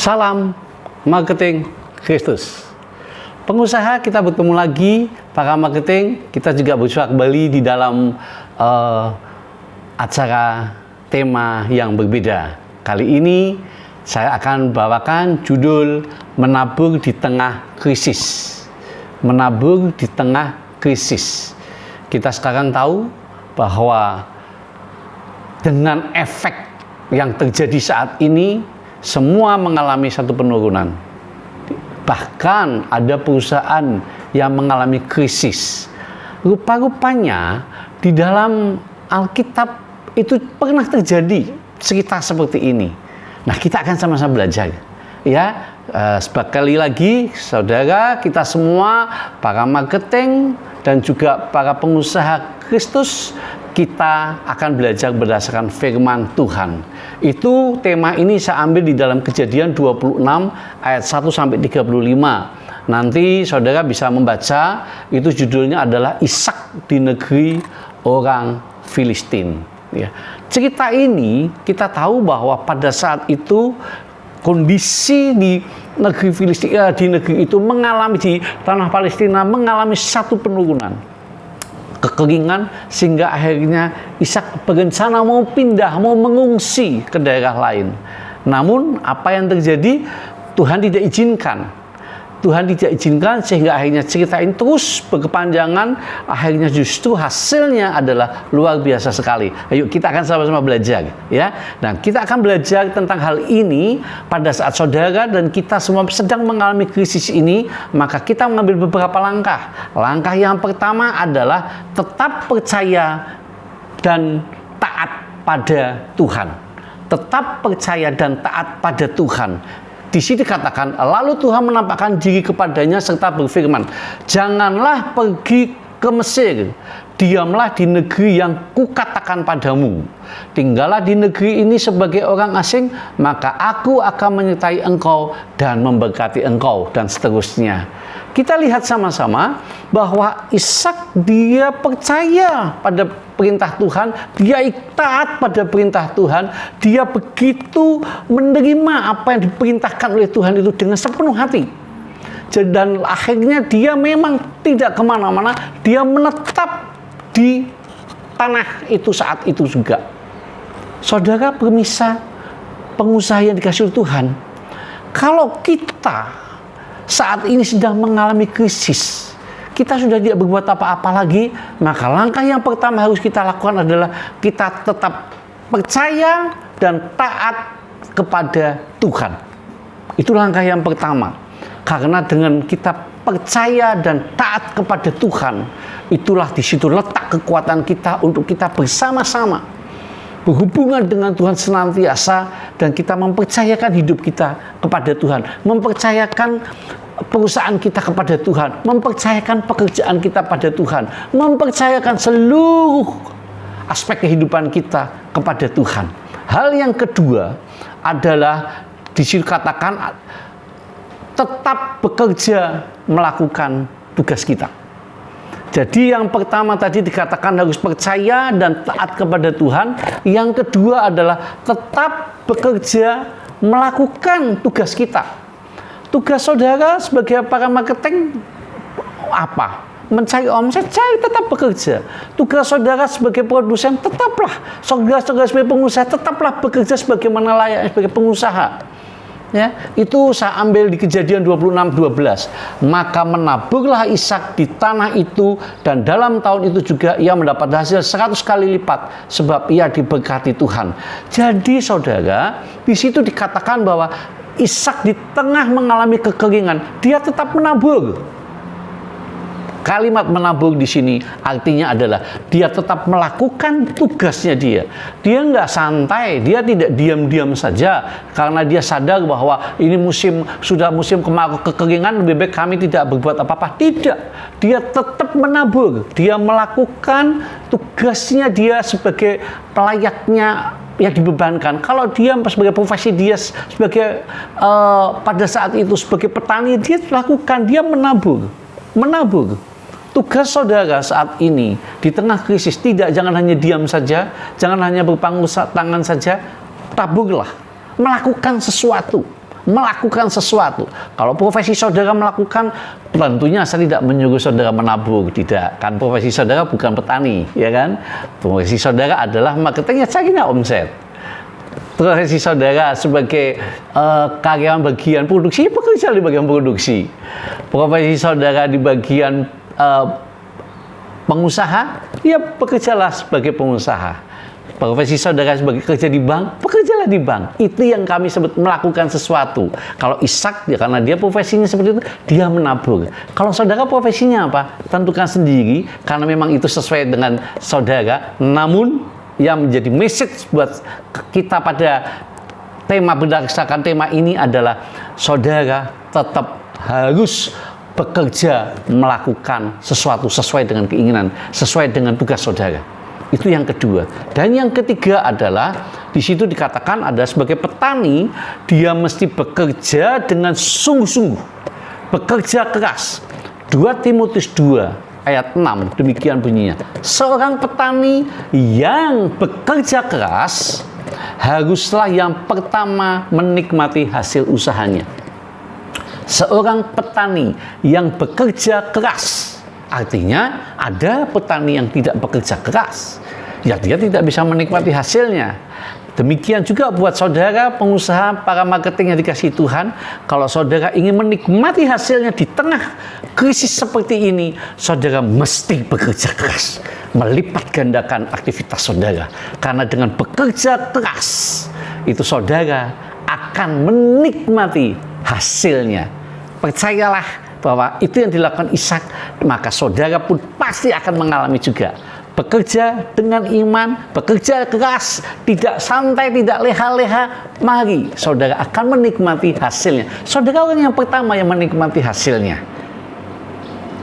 Salam marketing Kristus. Pengusaha, kita bertemu lagi. Para marketing, kita juga berjumpa kembali di dalam acara tema yang berbeda. Kali ini saya akan bawakan judul Menabur di Tengah Krisis. Menabur di tengah krisis. Kita sekarang tahu bahwa dengan efek yang terjadi saat ini, semua mengalami satu penurunan. Bahkan ada perusahaan yang mengalami krisis. Rupa-rupanya di dalam Alkitab itu pernah terjadi cerita seperti ini. Nah, kita akan sama-sama belajar. Ya, sekali lagi, saudara, kita semua, para marketing dan juga para pengusaha Kristus, kita akan belajar berdasarkan firman Tuhan. Itu tema ini saya ambil di dalam Kejadian 26 ayat 1 sampai 35. Nanti saudara bisa membaca, itu judulnya adalah Ishak di negeri orang Filistin. Ya. Cerita ini kita tahu bahwa pada saat itu kondisi di negeri Filistin, di negeri itu mengalami, di tanah Palestina mengalami satu penurunan, kekeringan, sehingga akhirnya Ishak berencana mau pindah, mau mengungsi ke daerah lain. Namun apa yang terjadi? Tuhan tidak izinkan. Tuhan tidak izinkan, sehingga akhirnya cerita ini terus berkepanjangan. Akhirnya justru hasilnya adalah luar biasa sekali. Ayo kita akan sama-sama belajar, ya. Dan kita akan belajar tentang hal ini pada saat saudara dan kita semua sedang mengalami krisis ini. Maka kita mengambil beberapa langkah. Langkah yang pertama adalah tetap percaya dan taat pada Tuhan. Tetap percaya dan taat pada Tuhan. Di sini dikatakan, lalu Tuhan menampakkan diri kepadanya serta berfirman, janganlah pergi ke Mesir, diamlah di negeri yang kukatakan padamu. Tinggallah di negeri ini sebagai orang asing, maka aku akan menyertai engkau dan memberkati engkau, dan seterusnya. Kita lihat sama-sama bahwa Ishak dia percaya pada perintah Tuhan, dia taat pada perintah Tuhan, dia begitu menerima apa yang diperintahkan oleh Tuhan itu dengan sepenuh hati. Dan akhirnya dia memang tidak kemana-mana, dia menetap di tanah itu saat itu juga. Saudara permisa, pengusaha yang dikasihi Tuhan, kalau kita saat ini sedang mengalami krisis, kita sudah tidak berbuat apa-apa lagi, maka langkah yang pertama harus kita lakukan adalah kita tetap percaya dan taat kepada Tuhan. Itu langkah yang pertama. Karena dengan kita percaya dan taat kepada Tuhan, itulah di situ letak kekuatan kita untuk kita bersama-sama berhubungan dengan Tuhan senantiasa, dan kita mempercayakan hidup kita kepada Tuhan, mempercayakan perusahaan kita kepada Tuhan, mempercayakan pekerjaan kita pada Tuhan, mempercayakan seluruh aspek kehidupan kita kepada Tuhan. Hal yang kedua adalah dikatakan tetap bekerja melakukan tugas kita. Jadi yang pertama tadi dikatakan harus percaya dan taat kepada Tuhan. Yang kedua adalah tetap bekerja melakukan tugas kita. Tugas saudara sebagai para marketing apa? Mencari omset, tetap bekerja. Tugas saudara sebagai produsen, tetaplah. Saudara-saudara sebagai pengusaha, tetaplah bekerja sebagaimana layaknya sebagai pengusaha. Ya, itu saya ambil di Kejadian 26:12. Maka menaburlah Ishak di tanah itu, dan dalam tahun itu juga ia mendapat hasil 100 kali lipat, sebab ia diberkati Tuhan. Jadi saudara, di situ dikatakan bahwa Ishak di tengah mengalami kekeringan, dia tetap menabur. Kalimat menabur di sini artinya adalah dia tetap melakukan tugasnya dia. Dia nggak santai, dia tidak diam-diam saja karena dia sadar bahwa ini sudah musim kemarau kekeringan, lebih baik kami tidak berbuat apa-apa. Tidak, dia tetap menabur. Dia melakukan tugasnya dia sebagai pelayaknya yang dibebankan. Kalau dia sebagai profesi dia sebagai pada saat itu sebagai petani, dia lakukan, dia menabur. Tugas saudara saat ini di tengah krisis jangan hanya diam saja, jangan hanya berpangku tangan saja, taburlah, melakukan sesuatu, melakukan sesuatu. Kalau profesi saudara melakukan, tentunya saya tidak menyuruh saudara menabur, tidak. Kan profesi saudara bukan petani, ya kan? Profesi saudara adalah marketingnya carinya omset. Profesi saudara sebagai karyawan bagian produksi, bekerja di bagian produksi. Profesi saudara di bagian pengusaha, ya bekerjalah sebagai pengusaha. Profesi saudara sebagai kerja di bank, bekerjalah di bank. Itu yang kami sebut melakukan sesuatu. Kalau Ishak, ya karena dia profesinya seperti itu, dia menabur. Kalau saudara profesinya apa? Tentukan sendiri, karena memang itu sesuai dengan saudara. Namun, yang menjadi message buat kita pada tema berdasarkan tema ini adalah saudara tetap harus bekerja melakukan sesuatu sesuai dengan keinginan, sesuai dengan tugas saudara. Itu yang kedua. Dan yang ketiga adalah di situ dikatakan ada sebagai petani dia mesti bekerja dengan sungguh-sungguh, bekerja keras. 2 Timotius 2 ayat 6 demikian bunyinya. Seorang petani yang bekerja keras haruslah yang pertama menikmati hasil usahanya. Seorang petani yang bekerja keras, artinya ada petani yang tidak bekerja keras, ya dia tidak bisa menikmati hasilnya. Demikian juga buat saudara pengusaha, para marketing yang dikasih Tuhan, kalau saudara ingin menikmati hasilnya di tengah krisis seperti ini, saudara mesti bekerja keras, melipat gandakan aktivitas saudara. Karena dengan bekerja keras, itu saudara akan menikmati hasilnya. Percayalah bahwa itu yang dilakukan Ishak, maka saudara pun pasti akan mengalami juga. Bekerja dengan iman, bekerja keras, tidak santai, tidak leha-leha, mari saudara akan menikmati hasilnya. Saudara orang yang pertama yang menikmati hasilnya.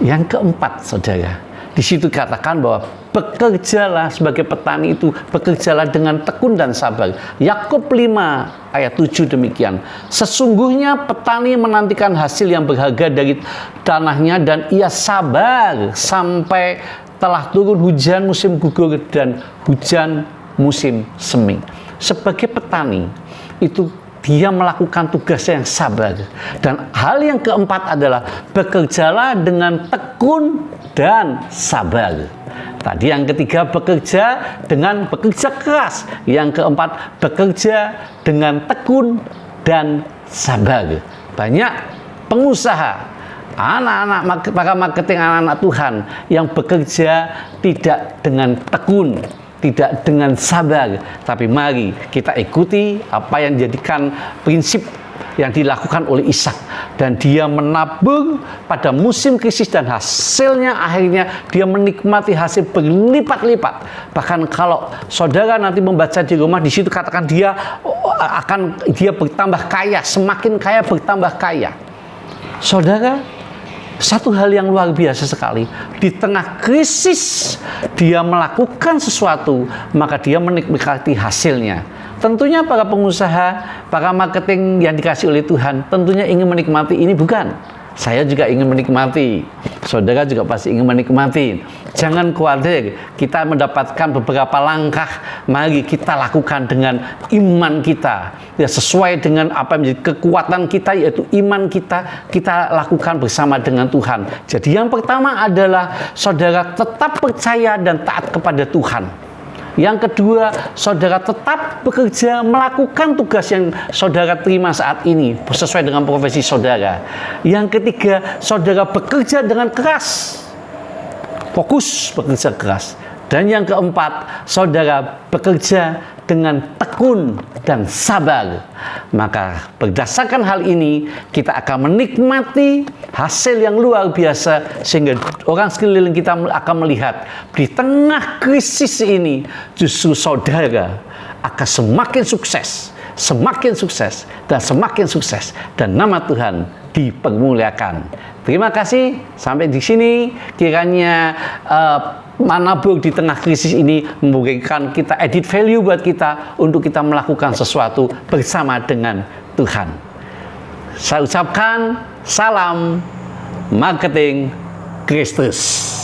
Yang keempat, saudara, di situ katakan bahwa bekerjalah sebagai petani itu, bekerjalah dengan tekun dan sabar. Yakub 5 ayat 7 demikian. Sesungguhnya petani menantikan hasil yang berharga dari tanahnya dan ia sabar sampai telah turun hujan musim gugur dan hujan musim semi. Sebagai petani itu dia melakukan tugasnya yang sabar. Dan hal yang keempat adalah bekerjalah dengan tekun dan sabar. Tadi yang ketiga bekerja dengan bekerja keras. Yang keempat bekerja dengan tekun dan sabar. Banyak pengusaha, anak-anak para marketing, anak-anak Tuhan yang bekerja tidak dengan tekun, tidak dengan sabar. Tapi mari kita ikuti apa yang dijadikan prinsip yang dilakukan oleh Ishak, dan dia menabur pada musim krisis dan hasilnya akhirnya dia menikmati hasil berlipat-lipat. Bahkan kalau saudara nanti membaca di rumah, di situ katakan dia bertambah kaya, semakin kaya bertambah kaya. Saudara, satu hal yang luar biasa sekali, di tengah krisis dia melakukan sesuatu, maka dia menikmati hasilnya. Tentunya para pengusaha, para marketing yang dikasih oleh Tuhan, tentunya ingin menikmati ini, bukan? Saya juga ingin menikmati, saudara juga pasti ingin menikmati. Jangan khawatir, kita mendapatkan beberapa langkah, mari kita lakukan dengan iman kita, ya, sesuai dengan apa yang menjadi kekuatan kita, yaitu iman kita lakukan bersama dengan Tuhan. Jadi yang pertama adalah saudara tetap percaya dan taat kepada Tuhan. Yang kedua, saudara tetap bekerja melakukan tugas yang saudara terima saat ini sesuai dengan profesi saudara. Yang ketiga, saudara bekerja dengan keras, fokus bekerja keras. Dan yang keempat, saudara bekerja dengan tekun dan sabar. Maka berdasarkan hal ini, kita akan menikmati hasil yang luar biasa, sehingga orang sekeliling kita akan melihat di tengah krisis ini justru saudara akan semakin sukses, dan semakin sukses, dan nama Tuhan dipermuliakan. Terima kasih, sampai di sini kiranya menabur di tengah krisis ini memberikan kita added value buat kita untuk kita melakukan sesuatu bersama dengan Tuhan. Saya ucapkan salam marketing Kristus.